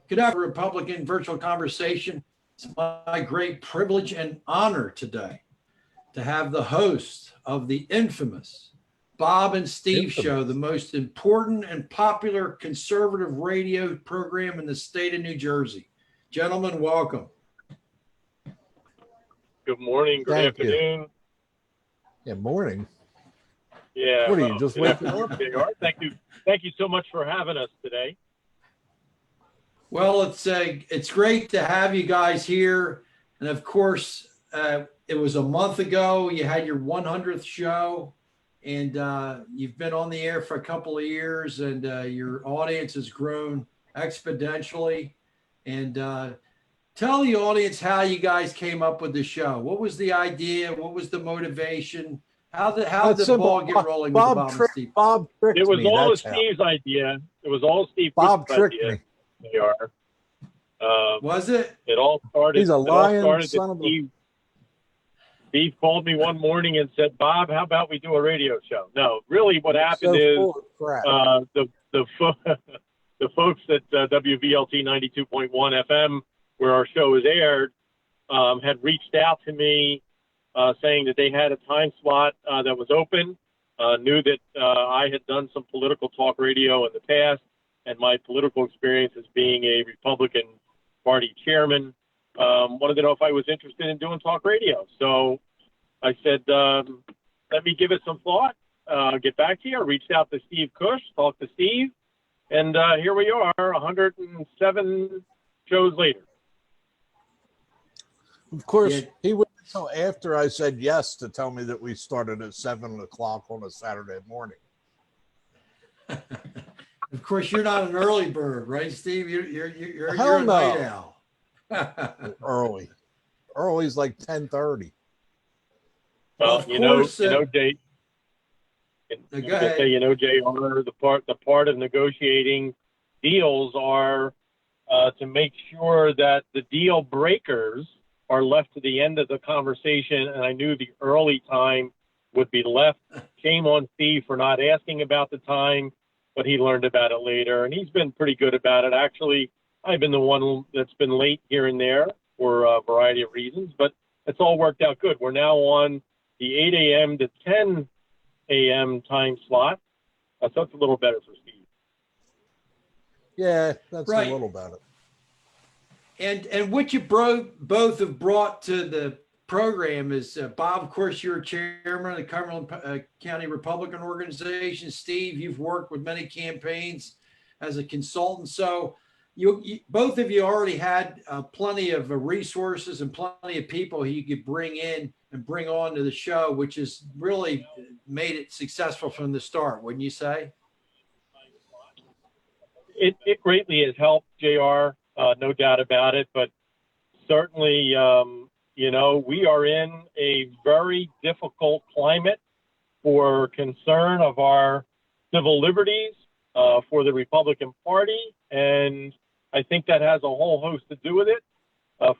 Good afternoon, Republican Virtual Conversation. It's my great privilege and honor today to have the host of the infamous Bob and Steve Show, the most important and popular conservative radio program in the state of New Jersey. Gentlemen, welcome. Good morning, good afternoon. Yeah, morning. Yeah. What are you, just waking up? Thank you so much for having us today. Well, it's great to have you guys here. And of course, it was a month ago. You had your 100th show, and you've been on the air for a couple of years, and your audience has grown exponentially. And tell the audience how you guys came up with the show. What was the idea? What was the motivation? How did the ball get rolling with Bob and Steve? Bob tricked me. It was all Steve's idea. It was all Steve. Bob tricked idea. me. They are. Was it? It all started. He's a lying son of a. Steve called me one morning and said, "Bob, how about we do a radio show?" No, really, what happened is the folks at WVLT 92.1 FM, where our show is aired, had reached out to me saying that they had a time slot that was open. Knew that I had done some political talk radio in the past, and my political experience as being a Republican Party chairman, wanted to know if I was interested in doing talk radio. So I said, let me give it some thought, get back to you. I reached out to Steve Kush, talked to Steve, and here we are, 107 shows later. Of course, he waited until after I said yes to tell me that we started at 7 o'clock on a Saturday morning. Of course, you're not an early bird, right, Steve? You're Hell a no. night owl. Early's like 10:30. Well, of you know, course, Jay. go ahead. Say, Jay, the part of negotiating deals are to make sure that the deal breakers are left to the end of the conversation. And I knew the early time would be left. Shame on Steve for not asking about the time, but he learned about it later, and he's been pretty good about it. Actually, I've been the one that's been late here and there for a variety of reasons, but it's all worked out good. We're now on the 8 a.m. to 10 a.m. time slot, so that's a little better for Steve. Yeah, that's right. A little better. And what you both have brought to the program is, Bob, of course, you're chairman of the Cumberland County Republican Organization. Steve, you've worked with many campaigns as a consultant. So you both of you already had plenty of resources and plenty of people you could bring in and bring on to the show, which has really made it successful from the start, wouldn't you say? It greatly has helped, JR, no doubt about it. But certainly, we are in a very difficult climate for concern of our civil liberties for the Republican Party. And I think that has a whole host to do with it.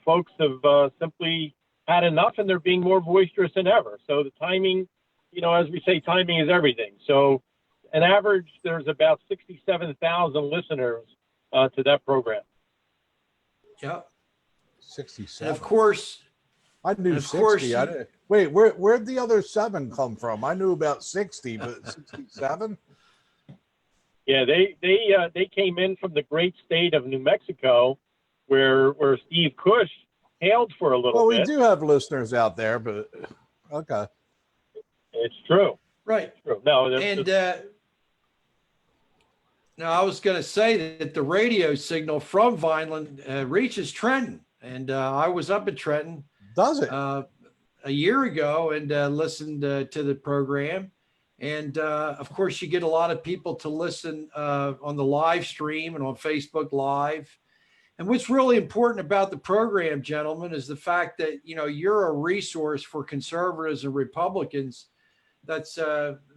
Folks have simply had enough, and they're being more boisterous than ever. So the timing, as we say, timing is everything. So on average, there's about 67,000 listeners to that program. Yep. 67. And of course, I knew 60. Wait, where'd the other 7 come from? I knew about 60, but 67? Yeah, they came in from the great state of New Mexico, where Steve Kush hailed for a little bit. Well, we do have listeners out there, but okay. It's true. Right. It's true. No, now I was going to say that the radio signal from Vineland reaches Trenton, and I was up at Trenton. Does it? A year ago and listened to the program. And of course, you get a lot of people to listen on the live stream and on Facebook Live. And what's really important about the program, gentlemen, is the fact that, you're a resource for conservatives and Republicans. That's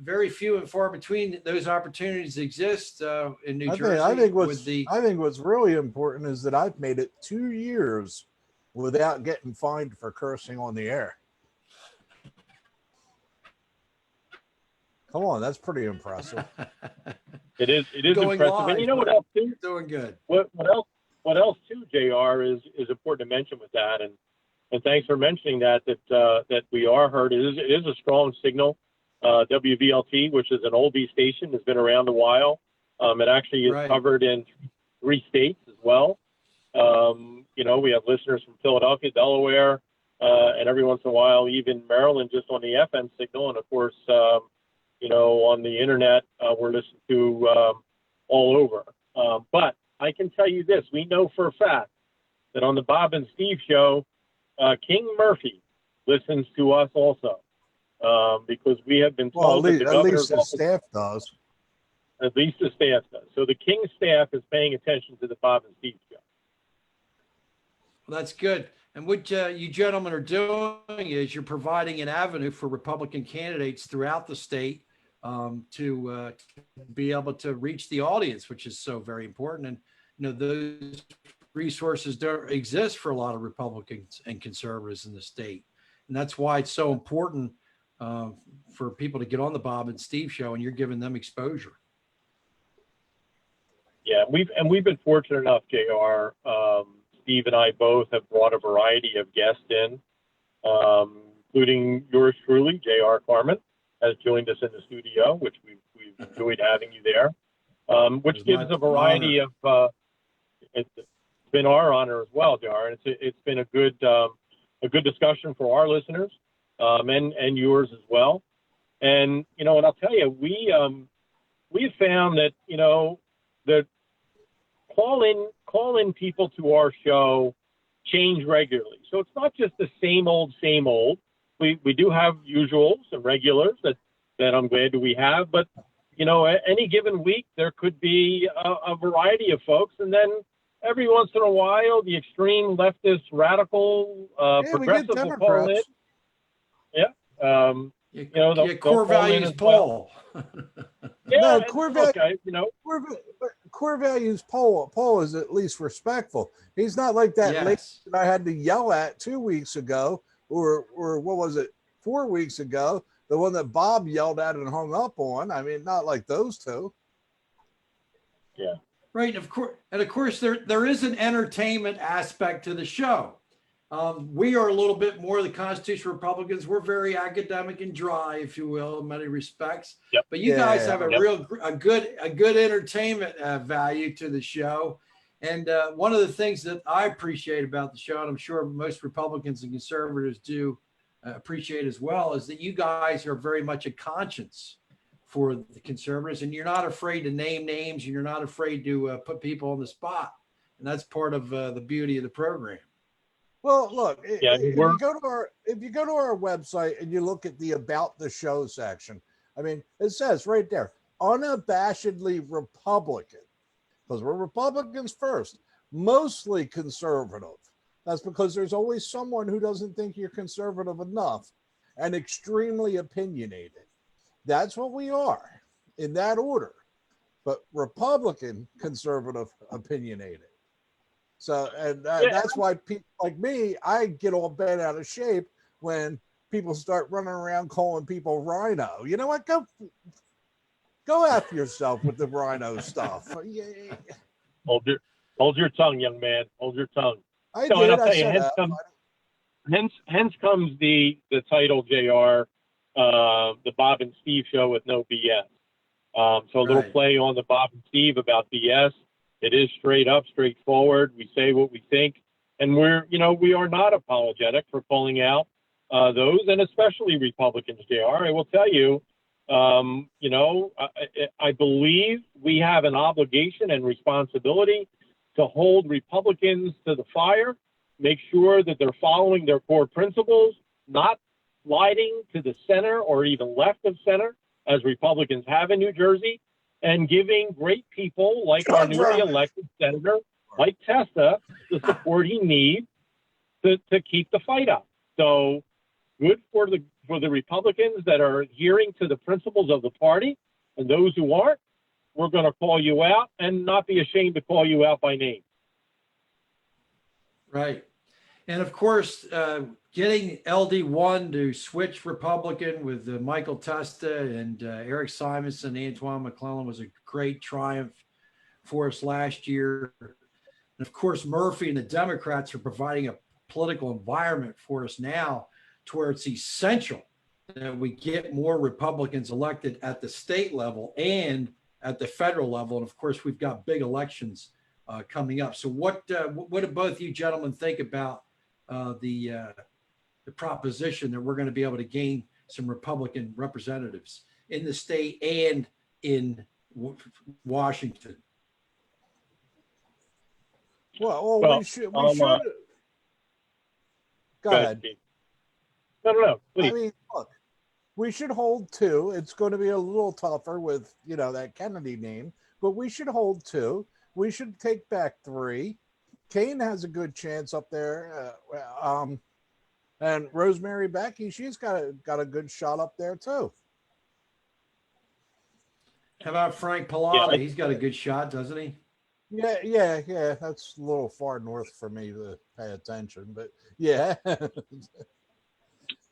very few and far between those opportunities exist in New Jersey. I think what's really important is that I've made it 2 years without getting fined for cursing on the air. Come on, that's pretty impressive. It is Going impressive. live, and you know what else, too? Doing good. What what else too, JR, is important to mention with that, and thanks for mentioning that we are heard. It is a strong signal. WVLT, which is an oldie station, has been around a while. It actually is covered in 3 states as well. You know, we have listeners from Philadelphia, Delaware, and every once in a while, even Maryland, just on the FM signal. And of course, you know, on the internet, we're listened to all over. But I can tell you this: we know for a fact that on the Bob and Steve show, King Murphy listens to us also, because we have been told that the governor's office, staff does. At least the staff does. So the King staff is paying attention to the Bob and Steve show. Well, that's good. And what you gentlemen are doing is you're providing an avenue for Republican candidates throughout the state to be able to reach the audience, which is so very important. And, you know, those resources don't exist for a lot of Republicans and conservatives in the state. And that's why it's so important for people to get on the Bob and Steve show, and you're giving them exposure. Yeah, we've been fortunate enough, JR. Steve and I both have brought a variety of guests in, including yours truly, J.R. Carmen, has joined us in the studio, which we've enjoyed having you there, which gives a variety of, it's been our honor as well, J.R. And it's been a good discussion for our listeners, and yours as well. And, you know, and I'll tell you, we've found that, you know, that call in people to our show change regularly. So it's not just the same old. We do have usuals and regulars that I'm glad that we have, but you know, at any given week there could be a variety of folks, and then every once in a while the extreme leftist radical progressive will call in. Yeah. You know, core values Paul. Yeah, no, core values Paul is at least respectful. He's not like that lady that I had to yell at 2 weeks ago, or what was it, 4 weeks ago, the one that Bob yelled at and hung up on. I mean, not like those two. Yeah. Right. And of course there is an entertainment aspect to the show. We are a little bit more the Constitutional Republicans. We're very academic and dry, if you will, in many respects. Yep. But you guys have a good entertainment value to the show. And one of the things that I appreciate about the show, and I'm sure most Republicans and conservatives do appreciate as well, is that you guys are very much a conscience for the conservatives, and you're not afraid to name names, and you're not afraid to put people on the spot. And that's part of the beauty of the program. Well, look, if you go to our website and you look at the About the Show section, I mean, it says right there, unabashedly Republican, because we're Republicans first, mostly conservative. That's because there's always someone who doesn't think you're conservative enough, and extremely opinionated. That's what we are, in that order. But Republican, conservative, opinionated. So, and that's why people like me, I get all bent out of shape when people start running around calling people rhino. You know what? Go after yourself with the rhino stuff. Hold your tongue, young man. Hold your tongue. I did. And I'll tell you, hence comes the title, JR, the Bob and Steve show with no BS. So a little play on the Bob and Steve about BS. It is straight up, straightforward. We say what we think, and we are not apologetic for calling out those, and especially Republicans, JR. I will tell you, I believe we have an obligation and responsibility to hold Republicans to the fire, make sure that they're following their core principles, not sliding to the center or even left of center, as Republicans have in New Jersey, and giving great people like our newly elected senator, Mike Testa, the support he needs to keep the fight up. So good for the Republicans that are adhering to the principles of the party, and those who aren't, we're going to call you out and not be ashamed to call you out by name. Right. And of course, getting LD1 to switch Republican with Michael Testa and Eric Simonson, Antoine McClellan was a great triumph for us last year. And of course, Murphy and the Democrats are providing a political environment for us now to where it's essential that we get more Republicans elected at the state level and at the federal level. And of course, we've got big elections coming up. So what do both you gentlemen think about the proposition that we're going to be able to gain some Republican representatives in the state and in Washington? Well, we should. Go ahead. No, please. I mean, look, we should hold 2. It's going to be a little tougher with, that Kennedy name, but we should hold 2. We should take back 3. Kane has a good chance up there. And Rosemary Becky, she's got a good shot up there too. How about Frank Pallotta? He's got a good shot, doesn't he? Yeah. That's a little far north for me to pay attention, but yeah.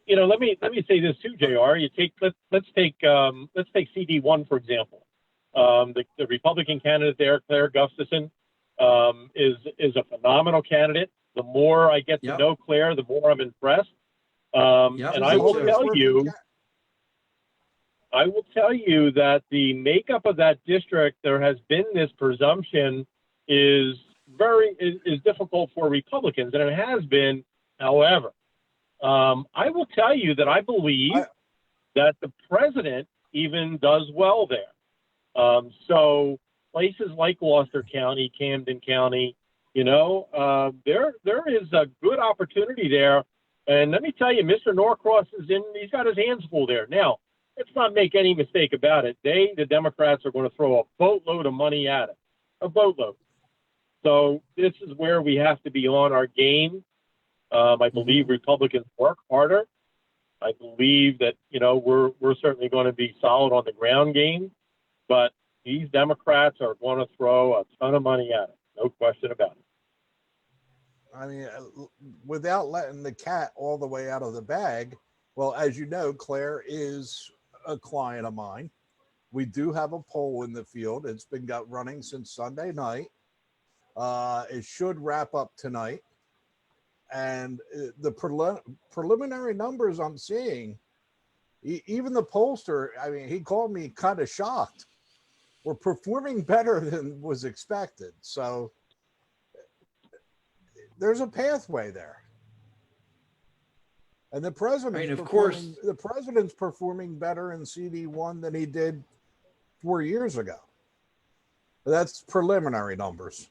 Let me say this too, JR. Let's take CD1 for example. The Republican candidate there, Claire Gustafson, is a phenomenal candidate. The more I get to know Claire, the more I'm impressed. And I will tell you that the makeup of that district, there has been this presumption is difficult for Republicans, and it has been. However, I will tell you that I believe that the president even does well there. So places like Gloucester County, Camden County, there is a good opportunity there. And let me tell you, Mr. Norcross he's got his hands full there. Now, let's not make any mistake about it. The Democrats are going to throw a boatload of money at it, a boatload. So this is where we have to be on our game. I believe Republicans work harder. I believe that, we're certainly going to be solid on the ground game, but these Democrats are going to throw a ton of money at it. No question about it. I mean, without letting the cat all the way out of the bag, well, as you know, Claire is a client of mine. We do have a poll in the field. It's been running since Sunday night. It should wrap up tonight. And the preliminary numbers I'm seeing, even the pollster, I mean, he called me kind of shocked. We're performing better than was expected. So there's a pathway there. And the president's performing better in CD1 than he did 4 years ago. That's preliminary numbers.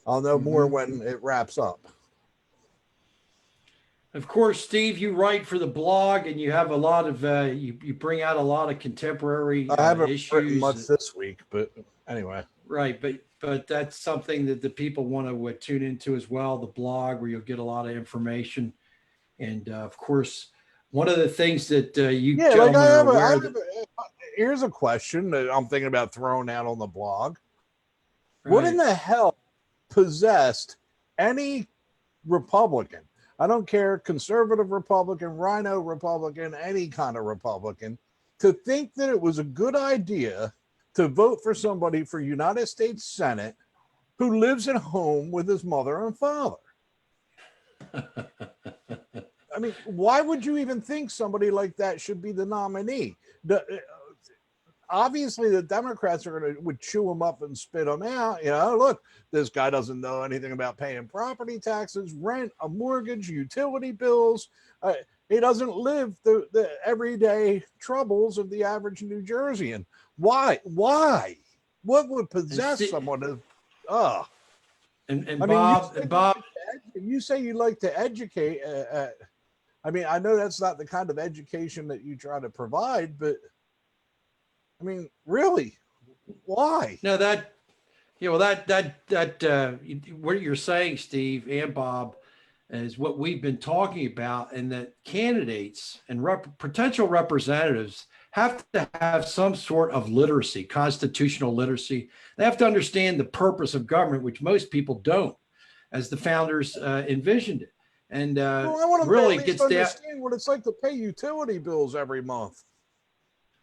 I'll know more when it wraps up. Of course, Steve, you write for the blog, and you have a lot of you bring out a lot of contemporary I haven't issues. written much this week, but anyway. Right, but that's something that the people want to tune into as well. The blog, where you'll get a lot of information, and of course, one of the things that gentlemen are aware. Here's a question that I'm thinking about throwing out on the blog. Right. What in the hell possessed any Republican? I don't care, conservative Republican, rhino Republican, any kind of Republican, to think that it was a good idea to vote for somebody for United States Senate who lives at home with his mother and father. I mean, why would you even think somebody like that should be the nominee? Obviously, the Democrats would chew him up and spit him out. Look, this guy doesn't know anything about paying property taxes, rent, a mortgage, utility bills. He doesn't live the everyday troubles of the average New Jerseyan. Why? What would possess someone to? Bob, you say you like to educate. I mean, I know that's not the kind of education that you try to provide, but I mean, really, why? No, what you're saying, Steve and Bob, is what we've been talking about, and that candidates and potential representatives have to have some sort of literacy, constitutional literacy. They have to understand the purpose of government, which most people don't, as the founders envisioned it. And I want to really understand what it's like to pay utility bills every month.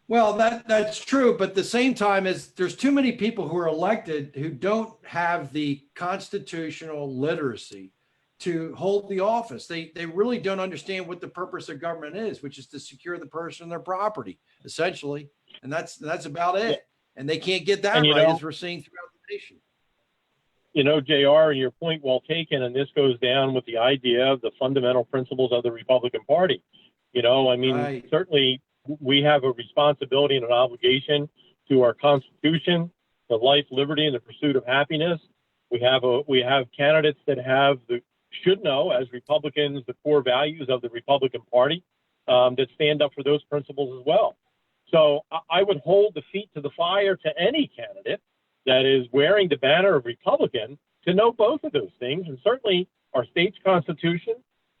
Well, that's true, but at the same time, is there's too many people who are elected who don't have the constitutional literacy to hold the office. They really don't understand what the purpose of government is, which is to secure the person and their property, essentially, and that's about Yeah. it. And they can't get that And, right, as we're seeing throughout the nation. JR, your point well taken, and this goes down with the idea of the fundamental principles of the Republican Party. Right. Certainly we have a responsibility and an obligation to our Constitution, to life, liberty, and the pursuit of happiness. We have candidates that should know, as Republicans, the core values of the Republican Party, that stand up for those principles as well. So I would hold the feet to the fire to any candidate that is wearing the banner of Republican to know both of those things, and certainly our state's Constitution,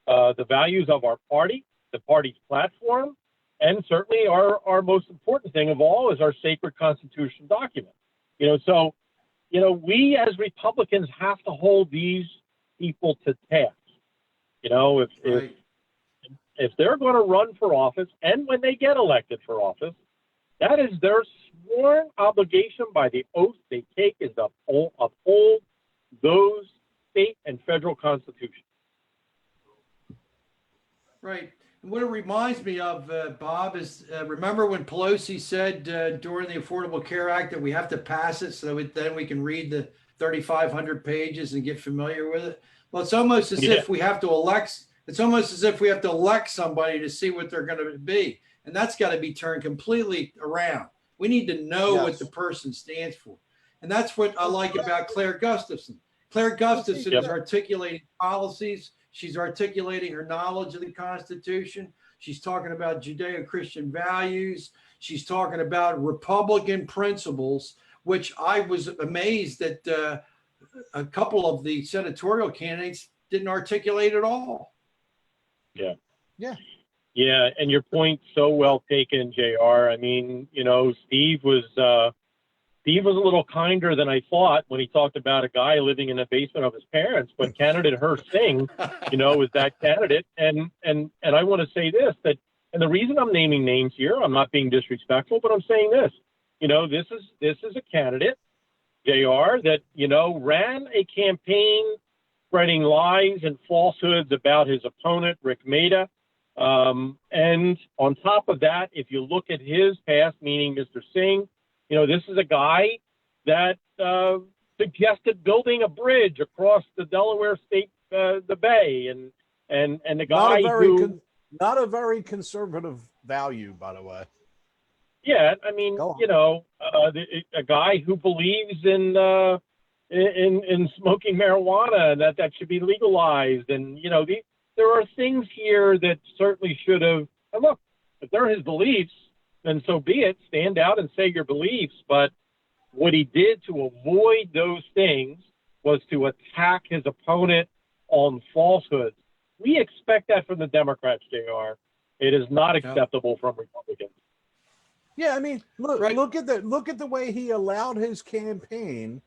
the values of our party, the party's platform, and certainly our most important thing of all is our sacred Constitution document. We as Republicans have to hold these people to task. Right. If they're going to run for office, and when they get elected for office, that is their sworn obligation by the oath they take, is to uphold those state and federal constitutions. Right. And what it reminds me of, Bob, is remember when Pelosi said during the Affordable Care Act that we have to pass it so that then we can read the 3,500 pages and get familiar with it? Well, it's almost as if we have to elect. It's almost as if we have to elect somebody to see what they're going to be. And that's got to be turned completely around. We need to know what the person stands for. And that's what I like about Claire Gustafson. Claire Gustafson is articulating policies. She's articulating her knowledge of the Constitution. She's talking about Judeo-Christian values. She's talking about Republican principles, which I was amazed that a couple of the senatorial candidates didn't articulate at all. Yeah, and your point's so well taken, JR. I mean, Steve was a little kinder than I thought when he talked about a guy living in the basement of his parents. But candidate Hersh Singh, is that candidate. And I want to say this, and the reason I'm naming names here, I'm not being disrespectful, but I'm saying this. This is a candidate, JR, that ran a campaign spreading lies and falsehoods about his opponent, Rick Mehta. And on top of that, if you look at his past, meaning Mr. Singh, this is a guy that suggested building a bridge across the Delaware State, the Bay, and the guy not a very conservative value, by the way. Yeah, I mean, a guy who believes in smoking marijuana and that should be legalized, and there are things here that certainly should have. And look, if they're his beliefs, then so be it. Stand out and say your beliefs. But what he did to avoid those things was to attack his opponent on falsehoods. We expect that from the Democrats, JR. It is not acceptable from Republicans. Yeah, I mean, look at the way he allowed his campaign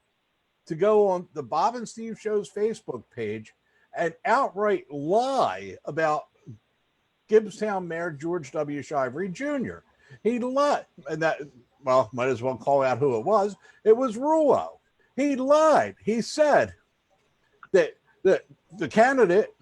to go on the Bob and Steve Show's Facebook page and outright lie about Gibbstown Mayor George W. Shivery Jr. He lied, and might as well call out who it was. It was Rulo. He lied. He said that the candidate,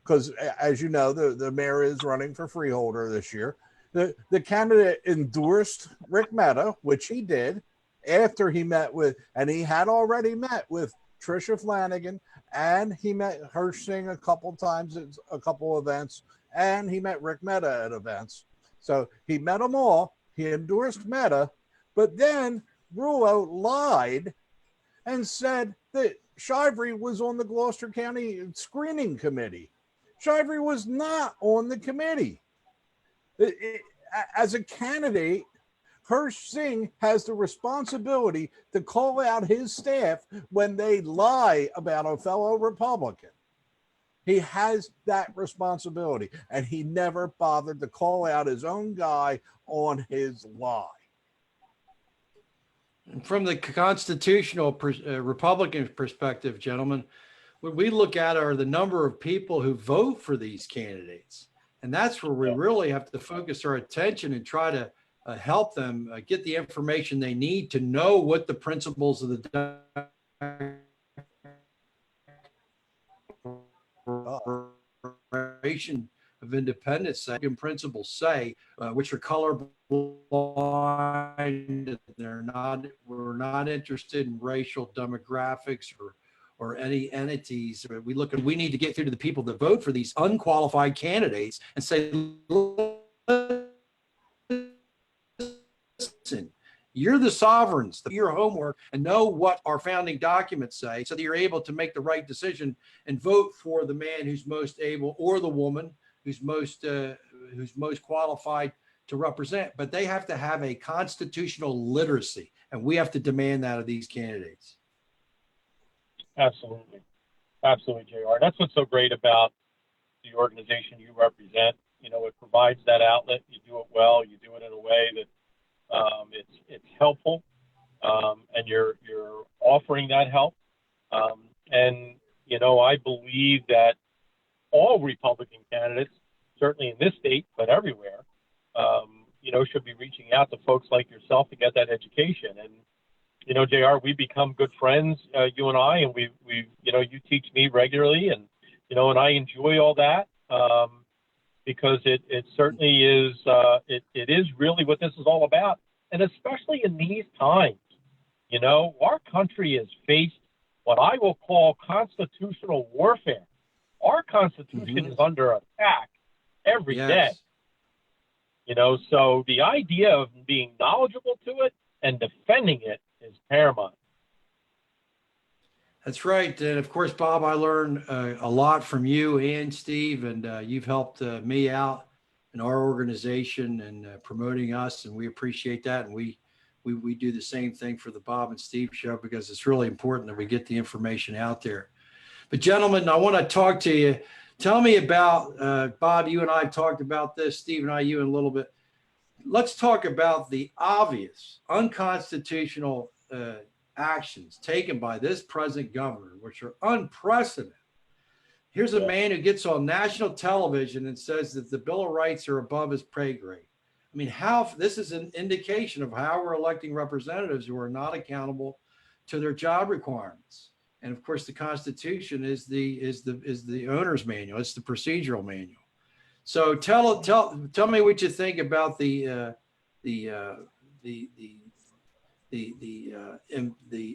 because as you know, the mayor is running for freeholder this year. The candidate endorsed Rick Mehta, which he did after he met with, and he had already met with Tricia Flanagan, and he met Hersh Singh a couple times at a couple events, and he met Rick Mehta at events. So he met them all. He endorsed Mehta, but then Rulo lied and said that Shivery was on the Gloucester County Screening Committee. Shivery was not on the committee. As a candidate, Hersh Singh has the responsibility to call out his staff when they lie about a fellow Republican. He has that responsibility, and he never bothered to call out his own guy on his lie. From the constitutional Republican perspective, gentlemen, what we look at are the number of people who vote for these candidates. And that's where we really have to focus our attention and try to help them get the information they need to know what the principles of the Declaration of Independence principles say, which are colorblind. We're not interested in racial demographics or any entities. We need to get through to the people that vote for these unqualified candidates and say, listen, you're the sovereigns, do your homework and know what our founding documents say so that you're able to make the right decision and vote for the man who's most able or the woman who's most qualified to represent. But they have to have a constitutional literacy, and we have to demand that of these candidates. Absolutely. Absolutely, JR. That's what's so great about the organization you represent. You know, it provides that outlet. You do it well. You do it in a way that it's helpful, and you're offering that help. And, you know, I believe that all Republican candidates, certainly in this state, but everywhere, you know, should be reaching out to folks like yourself to get that education. And, you know, JR, we become good friends, you and I, and we you know, you teach me regularly, and, you know, and I enjoy all that. Because it certainly is, it is really what this is all about. And especially in these times, you know, our country has faced what I will call constitutional warfare. Our Constitution is under attack every day. You know, so the idea of being knowledgeable to it and defending it is paramount. That's right. And of course, Bob, I learned a lot from you and Steve, and you've helped me out in our organization and promoting us. And we appreciate that. And we do the same thing for the Bob and Steve show, because it's really important that we get the information out there. But gentlemen, I want to talk to you. Tell me about, Bob, you and I talked about this, Steve and I, you in a little bit. Let's talk about the obvious unconstitutional actions taken by this present governor, which are unprecedented. Here's a man who gets on national television and says that the Bill of Rights are above his pay grade. I mean, this is an indication of how we're electing representatives who are not accountable to their job requirements. And of course, the Constitution is the owner's manual. It's the procedural manual. So tell me what you think about the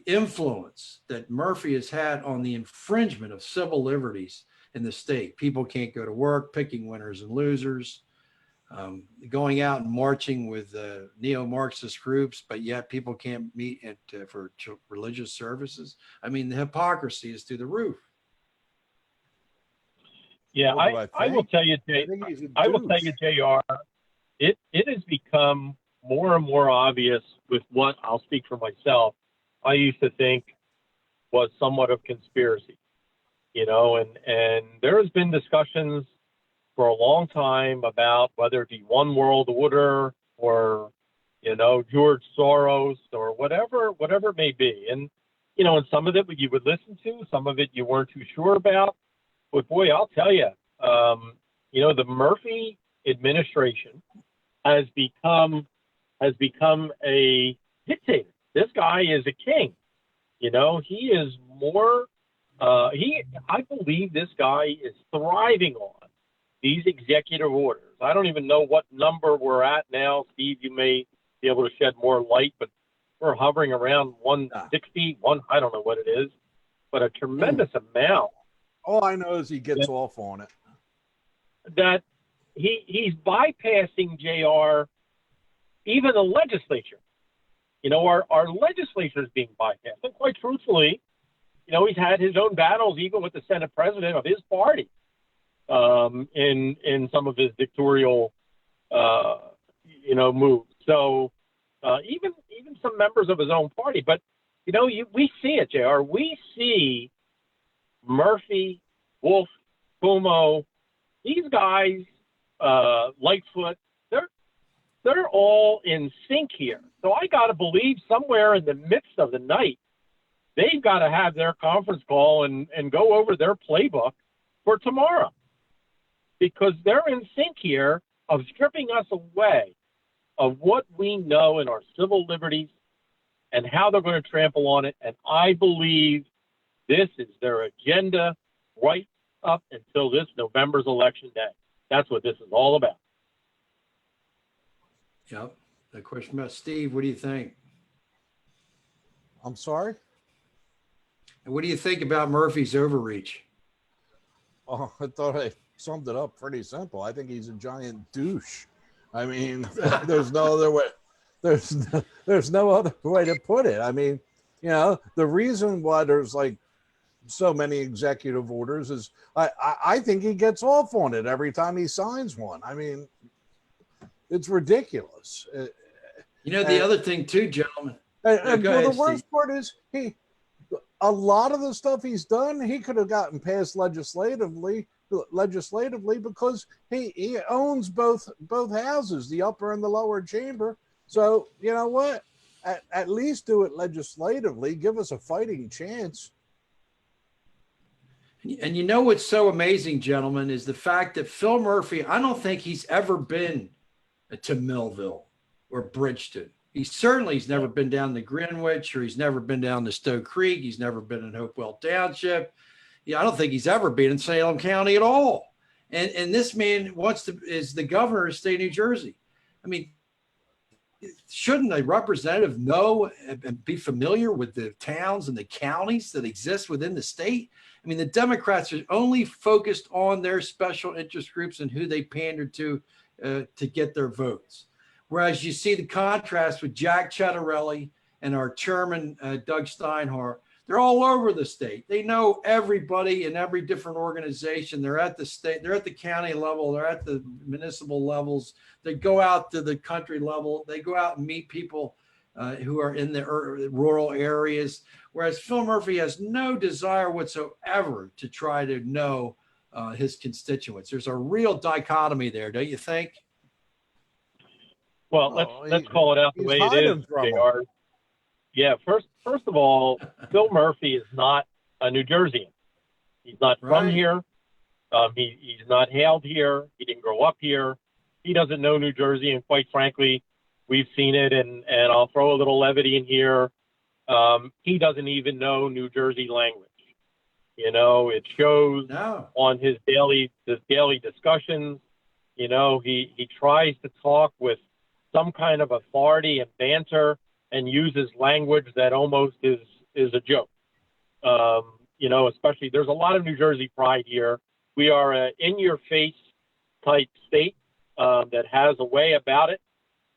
influence that Murphy has had on the infringement of civil liberties in the state. People can't go to work, picking winners and losers, going out and marching with neo-Marxist groups, but yet people can't meet for religious services. I mean, the hypocrisy is through the roof. Yeah, I will tell you, JR, it has become more and more obvious with what, I'll speak for myself, I used to think was somewhat of conspiracy, you know, and there has been discussions for a long time about whether it be One World Order or, you know, George Soros or whatever it may be. And, you know, and some of it you would listen to, some of it you weren't too sure about. But boy, I'll tell you, you know, the Murphy administration has become a dictator. This guy is a king. You know, he is more, I believe this guy is thriving on these executive orders. I don't even know what number we're at now. Steve, you may be able to shed more light, but we're hovering around 160, I don't know what it is, but a tremendous amount. All I know is he gets off on it. That he's bypassing, JR, even the legislature. You know, our legislature is being bypassed. And quite truthfully, you know, he's had his own battles even with the Senate president of his party in some of his dictatorial, you know, moves. So even some members of his own party. But, you know, we see it, JR. We see Murphy, Wolf, Cuomo, these guys, Lightfoot, they're all in sync here. So I got to believe somewhere in the midst of the night, they've got to have their conference call and go over their playbook for tomorrow, because they're in sync here of stripping us away of what we know in our civil liberties and how they're going to trample on it. And I believe this is their agenda right up until this November's election day. That's what this is all about. Yep. The question about Steve, what do you think? I'm sorry? And what do you think about Murphy's overreach? Oh, I thought I summed it up pretty simple. I think he's a giant douche. I mean, there's no other way. There's no other way to put it. I mean, you know, the reason why there's like so many executive orders is I think he gets off on it every time he signs one. I mean, it's ridiculous. You know, the other thing too, gentlemen. And well, the worst part is a lot of the stuff he's done, he could have gotten passed legislatively because he owns both houses, the upper and the lower chamber. So you know what? At least do it legislatively. Give us a fighting chance. And you know what's so amazing, gentlemen, is the fact that Phil Murphy, I don't think he's ever been to Millville or Bridgeton. He's never been down to Greenwich, or he's never been down to Stowe Creek. He's never been in Hopewell Township. Yeah, I don't think he's ever been in Salem County at all. And this man is the governor of the state of New Jersey. I mean, shouldn't a representative know and be familiar with the towns and the counties that exist within the state? I mean, the Democrats are only focused on their special interest groups and who they pander to get their votes. Whereas you see the contrast with Jack Cettarelli and our chairman, Doug Steinhardt. They're all over the state. They know everybody in every different organization. They're at the state, they're at the county level, they're at the municipal levels. They go out to the country level. They go out and meet people who are in the rural areas. Whereas Phil Murphy has no desire whatsoever to try to know his constituents. There's a real dichotomy there, don't you think? Well, let's call it out the way it is, JR. Yeah, first of all, Phil Murphy is not a New Jerseyan. He's not from here. He's not hailed here. He didn't grow up here. He doesn't know New Jersey, and quite frankly, we've seen it, and I'll throw a little levity in here. He doesn't even know New Jersey language. You know, it shows on his daily discussions. You know, he tries to talk with some kind of authority and banter and uses language that almost is a joke. You know, especially there's a lot of New Jersey pride here. We are an in-your-face type state that has a way about it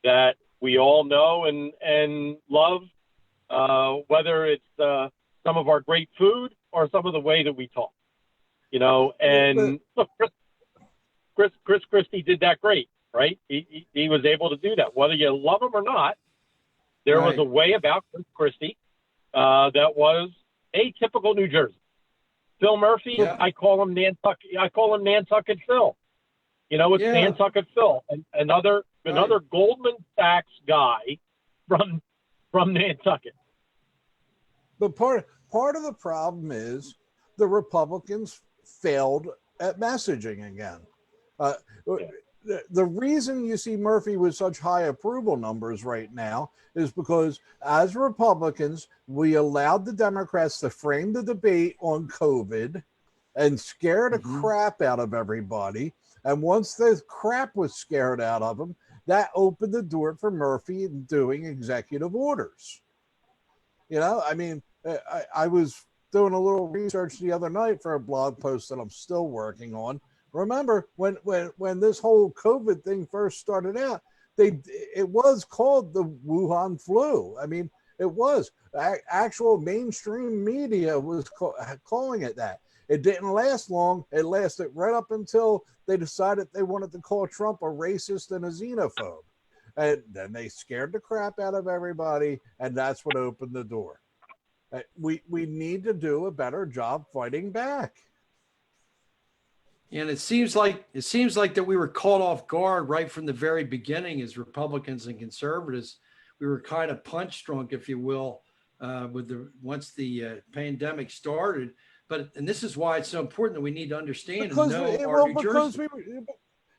that we all know and love, whether it's some of our great food or some of the way that we talk. You know, and look, Chris Christie did that great, right? He was able to do that. Whether you love him or not, there was a way about Chris Christie that was atypical New Jersey. Phil Murphy, I call him Nantucket Phil. You know, it's Nantucket Phil, another Goldman Sachs guy from Nantucket. But part of the problem is the Republicans failed at messaging again. The reason you see Murphy with such high approval numbers right now is because as Republicans, we allowed the Democrats to frame the debate on COVID and scare the crap out of everybody. And once the crap was scared out of them, that opened the door for Murphy in doing executive orders. You know, I mean, I was doing a little research the other night for a blog post that I'm still working on. Remember when this whole COVID thing first started out, it was called the Wuhan flu. I mean, it was actual mainstream media was calling it that. It didn't last long. It lasted right up until they decided they wanted to call Trump a racist and a xenophobe. And then they scared the crap out of everybody, and that's what opened the door. We need to do a better job fighting back. And it seems like that we were caught off guard right from the very beginning as Republicans and conservatives. We were kind of punch drunk, if you will, once the pandemic started. And this is why it's so important that we need to understand and know our New Jersey.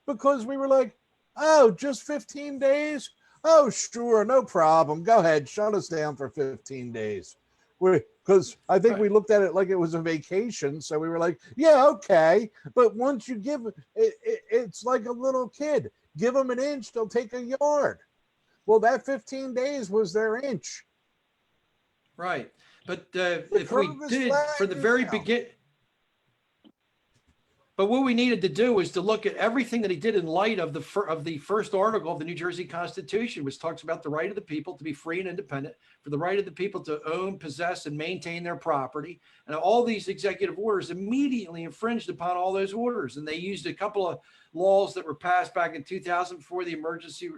Because we were like, oh, just 15 days. Oh, sure, no problem. Go ahead, shut us down for 15 days. Because I think we looked at it like it was a vacation, so we were like, yeah, okay. But once you give it's like a little kid. Give them an inch, they'll take a yard. Well, that 15 days was their inch. Right. But if we did for the very beginning, but what we needed to do was to look at everything that he did in light of the first article of the New Jersey Constitution, which talks about the right of the people to be free and independent, for the right of the people to own, possess, and maintain their property. And all these executive orders immediately infringed upon all those orders. And they used a couple of laws that were passed back in 2004, the Emergency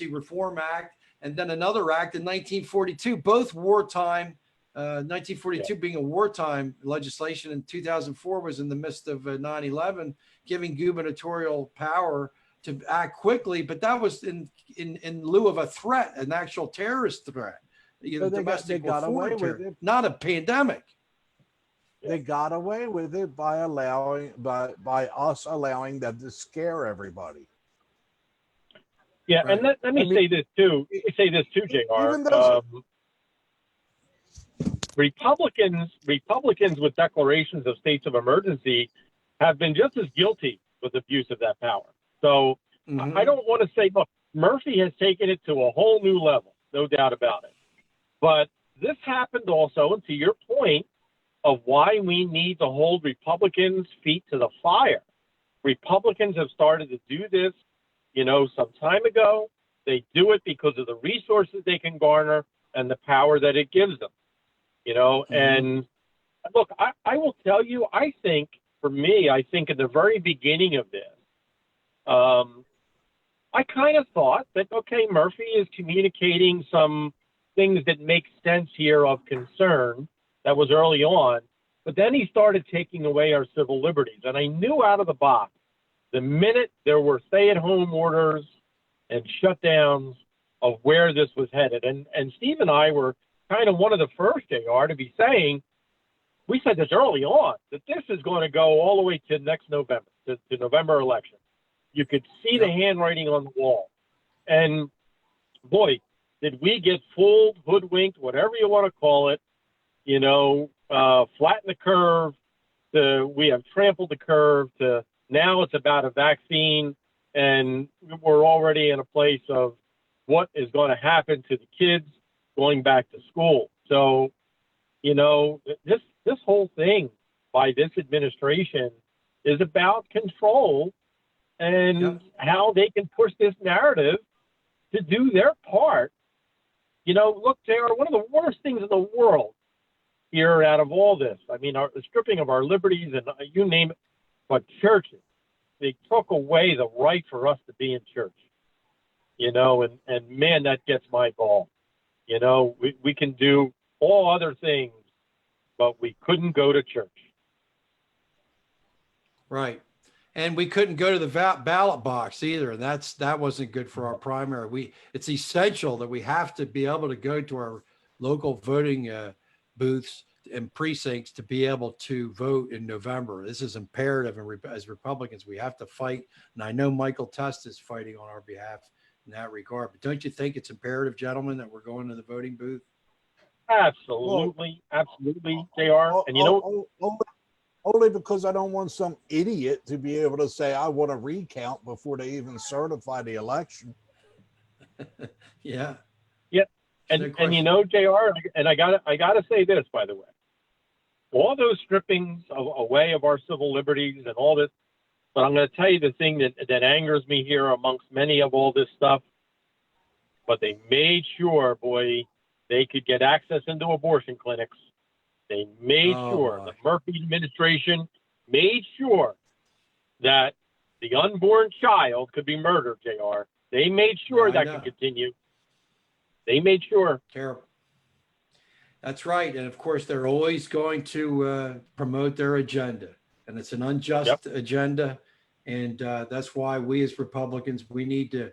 Reform Act, and then another act in 1942, both wartime. 1942 being a wartime legislation, and 2004 was in the midst of 9/11, giving gubernatorial power to act quickly. But that was in lieu of a threat, an actual terrorist threat, domestic or foreign terror, not a pandemic. They got away with it by us allowing them to scare everybody. Yeah, right. And let me say this too. Let me say this too, JR. Republicans with declarations of states of emergency have been just as guilty with abuse of that power. So I don't want to say, look, Murphy has taken it to a whole new level, no doubt about it. But this happened also, and to your point of why we need to hold Republicans' feet to the fire. Republicans have started to do this, some time ago. They do it because of the resources they can garner and the power that it gives them. And look, I will tell you, I think at the very beginning of this, I kind of thought that, okay, Murphy is communicating some things that make sense here of concern. That was early on, but then he started taking away our civil liberties. And I knew out of the box, the minute there were stay-at-home orders and shutdowns of where this was headed. And Steve and I were kind of one of the first, JR, to be saying, we said this early on, that this is going to go all the way to next November, to November election. You could see the handwriting on the wall. And boy, did we get fooled, hoodwinked, whatever you want to call it, flatten the curve, we have trampled the curve, to now it's about a vaccine, and we're already in a place of what is going to happen to the kids going back to school. So, this whole thing by this administration is about control and how they can push this narrative to do their part. Look, JR, one of the worst things in the world here out of all this, the stripping of our liberties and you name it, but churches, they took away the right for us to be in church, and man, that gets my gall. We can do all other things, but we couldn't go to church. Right. And we couldn't go to the ballot box either. And that wasn't good for our primary. It's essential that we have to be able to go to our local voting booths and precincts to be able to vote in November. This is imperative. And as Republicans, we have to fight. And I know Michael Test is fighting on our behalf in that regard. But don't you think it's imperative, gentlemen, that we're going to the voting booth? Absolutely. Absolutely, JR. And only because I don't want some idiot to be able to say, I want a recount before they even certify the election. Yeah. Yeah. And JR, and I gotta say this, by the way, all those strippings away of our civil liberties and all this, but I'm going to tell you the thing that angers me here amongst many of all this stuff, but they made sure, boy, they could get access into abortion clinics. They made sure, the Murphy administration made sure that the unborn child could be murdered, JR. They made sure that could continue. They made sure. Terrible. That's right. And of course, they're always going to promote their agenda. And it's an unjust agenda. And that's why we as Republicans, we need to,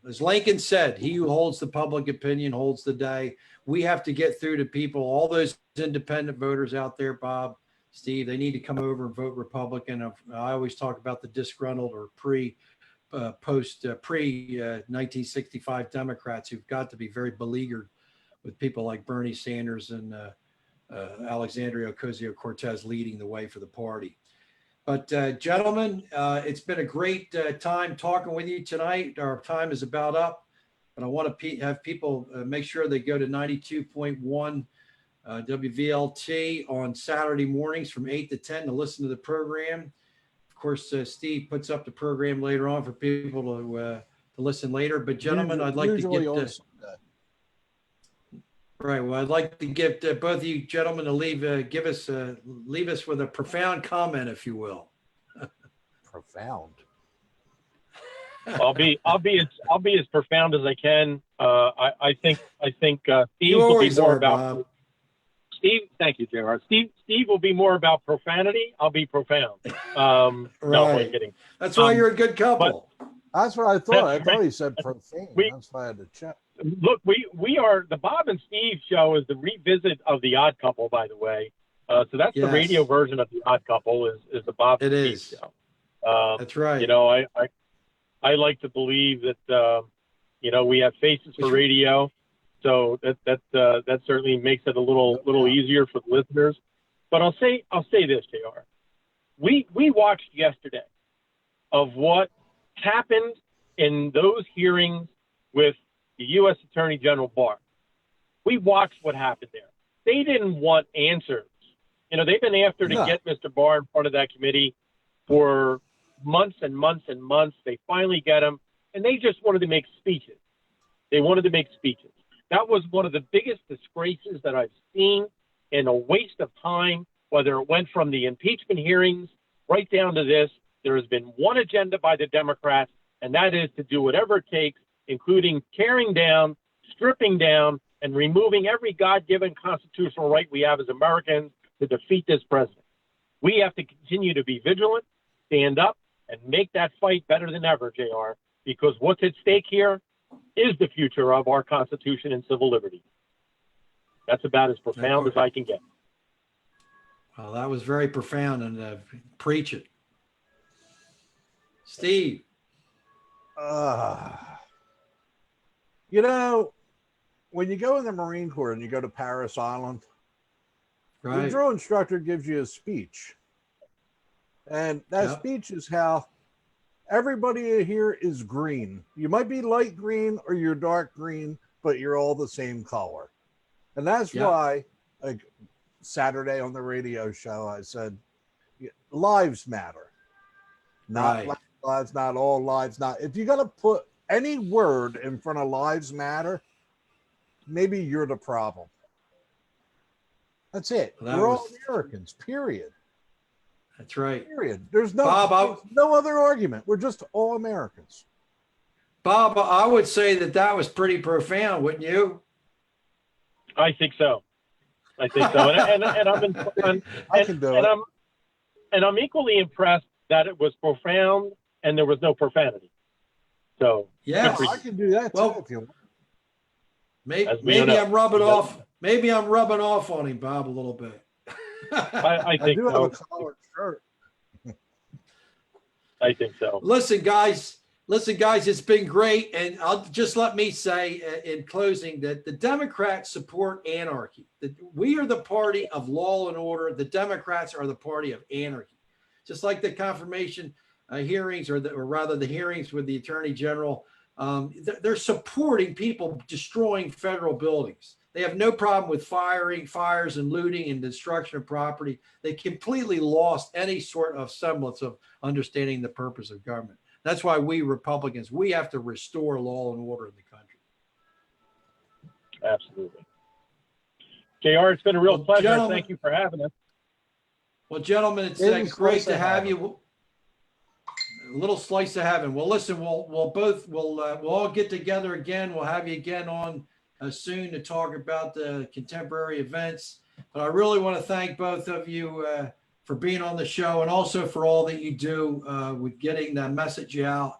as Lincoln said, he who holds the public opinion holds the day. We have to get through to people, all those independent voters out there, Bob, Steve, they need to come over and vote Republican. I always talk about the disgruntled or pre-1965 Democrats who've got to be very beleaguered with people like Bernie Sanders and Alexandria Ocasio-Cortez leading the way for the party. But gentlemen, it's been a great time talking with you tonight. Our time is about up, but I want to have people make sure they go to 92.1 WVLT on Saturday mornings from 8 to 10 to listen to the program. Of course, Steve puts up the program later on for people to listen later. But gentlemen, I'd like to give right. Well, I'd like to give both of you gentlemen to leave us with a profound comment, if you will. Profound. I'll be as profound as I can. I think Steve will be more about. Bob. Steve, thank you, JR. Steve will be more about profanity. I'll be profound. Right. No, I'm kidding. That's why you're a good couple. That's what I thought. I thought he said profane. That's why I had to check. Look, we are the Bob and Steve show is the revisit of the Odd Couple, by the way. So that's the radio version of the Odd Couple is the Bob and Steve show. That's right. You know, I like to believe that we have faces for radio. So that certainly makes it a little easier for the listeners. But I'll say this, JR. We watched yesterday of what happened in those hearings with the U.S. Attorney General Barr. We watched what happened there. They didn't want answers. They've been after to get Mr. Barr in front of that committee for months and months and months. They finally get him, and they just wanted to make speeches. That was one of the biggest disgraces that I've seen, and a waste of time, whether it went from the impeachment hearings right down to this. There has been one agenda by the Democrats, and that is to do whatever it takes, including tearing down, stripping down, and removing every God-given constitutional right we have as Americans to defeat this president. We have to continue to be vigilant, stand up, and make that fight better than ever, JR, because what's at stake here is the future of our Constitution and civil liberty. That's about as profound as I can get. Well, that was very profound, and preach it. Steve. When you go in the Marine Corps and you go to Paris Island, right, the drill instructor gives you a speech. And that speech is how everybody here is green. You might be light green or you're dark green, but you're all the same color. And that's why, like Saturday on the radio show, I said, lives matter. Not black lives, not all lives, not. If you're going to put any word in front of lives matter, maybe you're the problem. That's it. We're all Americans, period. That's right. Period. There's no other argument. We're just all Americans. Bob, I would say that was pretty profound, wouldn't you? I think so. And I'm equally impressed that it was profound and there was no profanity. So I can do that too if you want. Maybe I'm rubbing off. Maybe I'm rubbing off on him, Bob, a little bit. I think do have a collared shirt. I think so. Listen, guys, it's been great. And I'll just let me say in closing that the Democrats support anarchy. We are the party of law and order. The Democrats are the party of anarchy. Just like the confirmation hearings, or rather the hearings with the Attorney General, they're supporting people destroying federal buildings. They have no problem with fires and looting and destruction of property. They completely lost any sort of semblance of understanding the purpose of government. That's why we Republicans, we have to restore law and order in the country. Absolutely. JR, it's been a real pleasure. Thank you for having us. Well, gentlemen, it's great to have you. A little slice of heaven. Well, listen, we'll all get together again. We'll have you again on soon to talk about the contemporary events. But I really want to thank both of you for being on the show, and also for all that you do with getting that message out,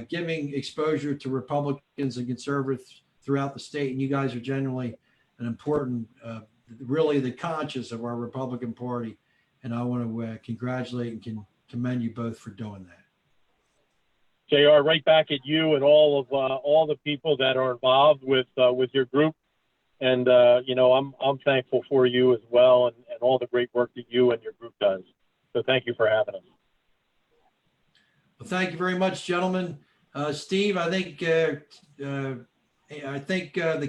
giving exposure to Republicans and conservatives throughout the state. And you guys are genuinely an important, really the conscience of our Republican Party. And I want to congratulate and commend you both for doing that. JR, right back at you and all the people that are involved with your group. And I'm thankful for you as well, and all the great work that you and your group does. So thank you for having us. Well, thank you very much, gentlemen. Steve, I think the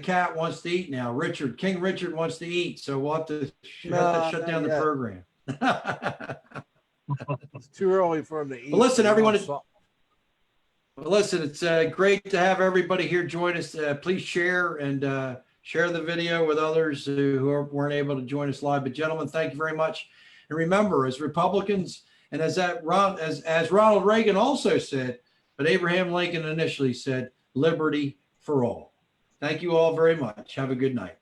cat wants to eat now. King Richard wants to eat, so we'll have to shut down the program. It's too early for him to eat. Well, listen, everyone. Well, listen, it's great to have everybody here join us. Please share and share the video with others who weren't able to join us live. But gentlemen, thank you very much. And remember, as Republicans, and as Ronald Reagan also said, but Abraham Lincoln initially said, liberty for all. Thank you all very much. Have a good night.